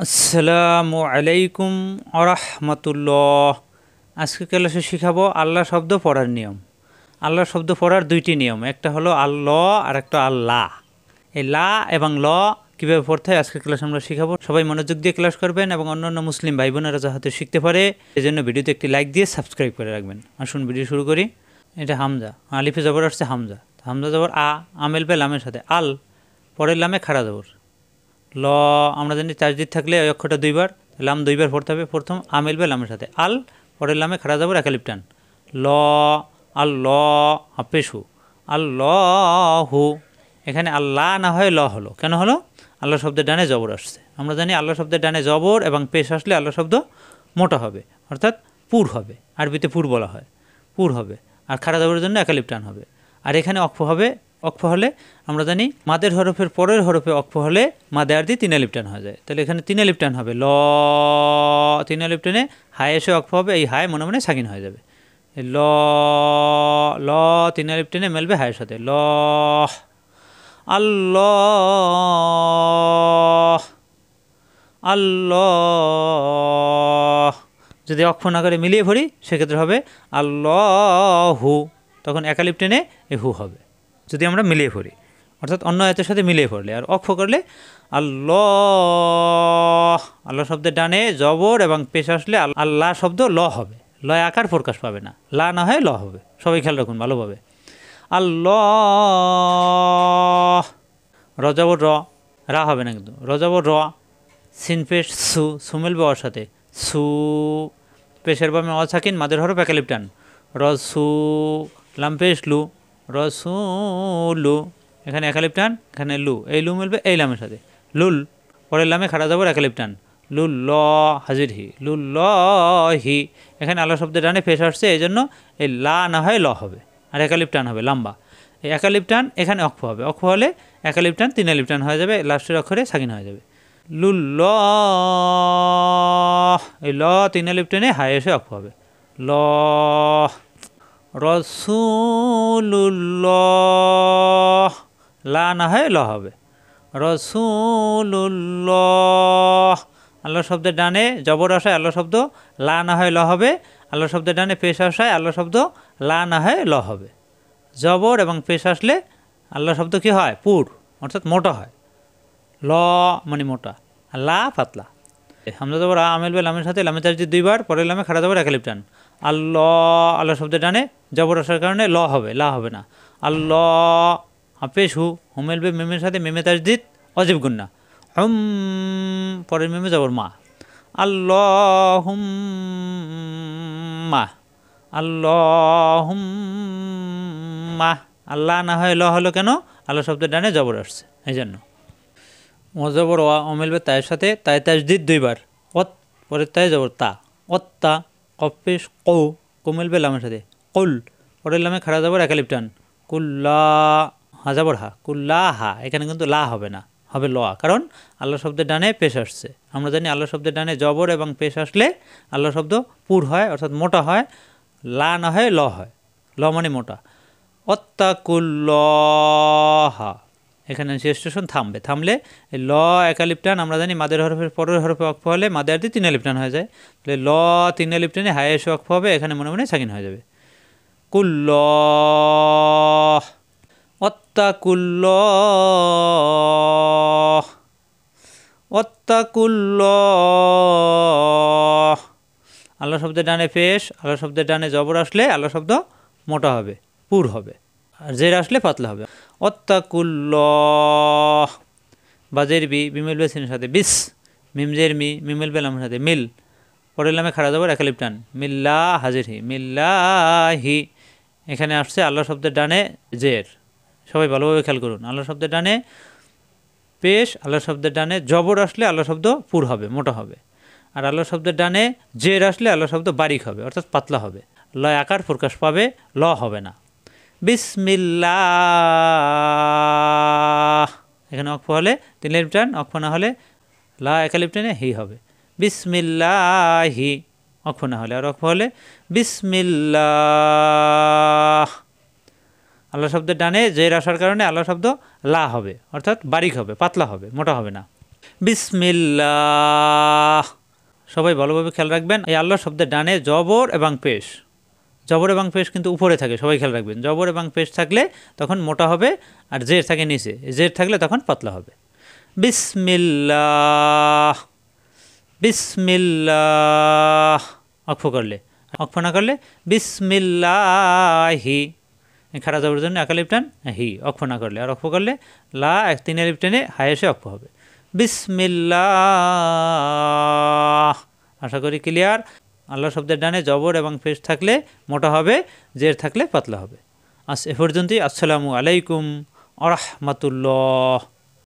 আসসালামু আলাইকুম আরহামতুল্লাহ। আজকে ক্লাসে শিখাবো আল্লাহ শব্দ পড়ার নিয়ম। আল্লাহ শব্দ পড়ার দুইটি নিয়ম, একটা হলো আল্লাহ আর একটা আল্লাহ। এই লা এবং ল কীভাবে পড়তে হয় আজকে ক্লাসে আমরা শিখাবো। সবাই মনোযোগ দিয়ে ক্লাস করবেন এবং অন্যান্য মুসলিম ভাই বোনেরা যাতে শিখতে পারে এই জন্য ভিডিওতে একটি লাইক দিয়ে সাবস্ক্রাইব করে রাখবেন। আসুন ভিডিও শুরু করি। এটা হামজা, আলিফে জবর আসছে হামজা, হামজা জবর আমেল বে লামের সাথে আল, পরের লামে খাড়া জবর ল। আমরা জানি তাজদিদ থাকলে ওই অক্ষরটা দুইবার, লাম দুইবার পড়তে হবে। প্রথম আমেল বে লামের সাথে আল, পরের লামে খাড়া যাবো একালিপ টান ল। আল্লাহ হাফেশু আল্লাহু। এখানে আল্লাহ না হয় ল হলো, কেন হলো? আল্লাহ শব্দের ডানে জবর আসছে। আমরা জানি আল্লাহ শব্দের ডানে জবর এবং পেশ আসলে আল্লাহ শব্দ মোটা হবে, অর্থাৎ পুর হবে। আরবিতে পুর বলা হয়, পুর হবে। আর খাড়া জবরের জন্য একালিপ টান হবে। আর এখানে অক্ফ হবে। অক্ফ হলে আমরা জানি মাদের হরফের পরের হরফে অক্ফ হলে মাদে আর দিয়ে তিন আলিপ টান হয়ে যায়। তাহলে এখানে তিন আলিপ টান হবে ল, তিন আলিপ টানে হায় এসে অক্ফ হবে, এই হায় মনে মনে সাকিন হয়ে যাবে। ল ল তিন আলিপ টেনে মেলবে হায়ের সাথে ল। আল্লাহ আল্লাহ। যদি অক্ষ না করে মিলিয়ে পড়ি সেক্ষেত্রে হবে আল্লাহু, তখন একালিপ টেনে এ হু হবে যদি আমরা মিলিয়ে পড়ি, অর্থাৎ অন্য আয়াতের সাথে মিলিয়ে পড়লে। আর অক্ষ করলে আল্লাহ, আল্লাহ শব্দের ডানে জবর এবং পেশ আসলে আল্লাহ শব্দ ল হবে, লয় আকার প্রকাশ পাবে না, লা না হয় ল হবে। সবাই খেয়াল রাখুন ভালোভাবে। আল্লাহ, রজবর র, রা হবে না কিন্তু, রজবর র, সিন পেশ সু, সুমেল বাওয়ার সাথে সু, পেশের বামে অসাকিন মাদের হরফ একালিপ টান রসু, লাম পেশ লু রসুলু, এখানে একালিপ টান, এখানে লু, এই লু মিলবে এই লামের সাথে লুল, পরের লামে খাড়া যাবো একালিপ টান লুল্ল হাজির হি লুল্লহি। এখানে আল্লাহ শব্দের ডানে পেশ আসছে, এই জন্য এই লা না হয় ল হবে আর একালিপ টান হবে লম্বা। এই একালিপ টান এখানে অক্ষ হবে, অক্ষ হলে একালিপ টান তিন আলিপ টান হয়ে যাবে, লাস্টের অক্ষরে সাকিন হয়ে যাবে লুল্ল। এই ল তিন আলিপ টেনে হায় এসে অক্ষ হবে ল। রসুল্লাহ, লা না হয় ল হবে রসুল্লাহ। আল্লাহ শব্দের ডানে জবর আসায় আল্লাহ শব্দ লা না হয় ল হবে, আল্লাহ শব্দের ডানে পেশ আসায় আল্লাহ শব্দ লা না হয় ল হবে। জবর এবং পেশ আসলে আল্লাহ শব্দ কি হয়? পুর, অর্থাৎ মোটা হয়। ল মানে মোটা, আর লা পাতলা। হামজা জবর আমেল বে লামের সাথে লামে তাজদিদ দুইবার, পরের লামে খাড়া জবর একালিপ টান আল্লাহ, আল্লাহ শব্দের ডানে জবর আসার কারণে ল হবে, লা হবে না। আল্লাহ হাফেশ হু, হুমেল বে মেমের সাথে মেমে তাজদিদ অজিব গুন্না হুম, পরের মেমে জবর মা আল্লাহুম্মা আল্লাহুম্মা। আল্লাহ না হয় ল হলো কেন? আল্লাহ শব্দের ডানে জবর আসছে এই জন্য। মজবর ওয়া অমেলবে তায়ের সাথে তায় তাজদিদ দুইবার, অত পরের তায় জবর তা অত্তা, কফেশ কৌ, কোমেলবে লামের সাথে কুল, পরের লামে খাড়া জবর একালিপ টান কুল্লা, হাজাবর হা কুল্লা হা। এখানে কিন্তু লা হবে না, হবে ল, কারণ আল্লাহ শব্দের ডানে পেশ আসছে। আমরা জানি আল্লাহ শব্দের ডানে জবর এবং পেশ আসলে আল্লাহ শব্দ পুর হয়, অর্থাৎ মোটা হয়। লা না হয় ল হয়, ল মানে মোটা। অত্তাকুল্লাহা, এখানে স্টেশন থামবে, থামলে ল একালিপ টান। আমরা জানি মাদের হরফের পরের হরফে অক্ষ হলে মাদের দিয়ে তিন আলিপ টান হয়ে যায়, তাহলে ল তিন আলিপ টানে হায় এসে অক্ষ হবে, এখানে মনে মনে সাকিন হয়ে যাবে কুল্লাহ। অত্তাকুল্লাহ অত্তাকুল্লাহ। আল্লাহ শব্দের ডানে পেশ, আল্লাহ শব্দের ডানে জবর আসলে আল্লাহ শব্দ মোটা হবে, পুর হবে, আর জের আসলে পাতলা হবে। অত্তাকুল্লাহ। বাজের বি, বিমেল বে সিনের সাথে বিস, মিমজের মি, মিমেল বে লামের সাথে মিল, পরের লামে খাড়া যাবো একালিপ টান মিল্লা হাজির হি মিল্লাহি। এখানে আসছে আল্লাহ শব্দের ডানে জের, সবাই ভালোভাবে খেয়াল করুন। আল্লাহ শব্দের ডানে পেশ, আল্লাহ শব্দের ডানে জবর আসলে আল্লাহ শব্দ পুর হবে, মোটা হবে। আর আল্লাহ শব্দের ডানে জের আসলে আল্লাহ শব্দ বারিক হবে, অর্থাৎ পাতলা হবে, লয় আকার প্রকাশ পাবে, ল হবে না। বিসমিল্লাহ, এখানে অক্ষ হলে তিন আলিপ টান, অক্ষ না হলে লা একালিপ টানে হি হবে বিসমিল্লাহি, অক্ষ না হলে, আর অক্ষ হলে বিসমিল্লাহ। আল্লাহ শব্দের ডানে জের আসার কারণে আল্লাহ শব্দ লা হবে, অর্থাৎ বারিক হবে, পাতলা হবে, মোটা হবে না। বিসমিল্লাহ। সবাই ভালোভাবে খেয়াল রাখবেন, এই আল্লাহ শব্দের ডানে জবর এবং পেশ, জবর এবং পেশ কিন্তু উপরে থাকে, সবাই খেয়াল রাখবেন। জবর এবং পেশ থাকলে তখন মোটা হবে, আর জের থাকে নিচে, জের থাকলে তখন পাতলা হবে। বিসমিল্লাহ, বিসমিল্লাহ। অক্ষ করলে, অক্ষ না করলে বিসমিল্লাহি, খাড়া জবরের জন্য একালিপ টান হি, অক্ষ না করলে। আর অক্ষ করলে লা, তিন আলিপ টেনে হাই এসে অক্ষ হবে। বিসমিল্লাহ। আশা করি ক্লিয়ার। আল্লাহ শব্দের ডানে জবর এবং পেশ থাকলে মোটা হবে, জের থাকলে পাতলা হবে। আজ এ পর্যন্তই। আসসালামু আলাইকুম আ রাহমাতুল্লাহ।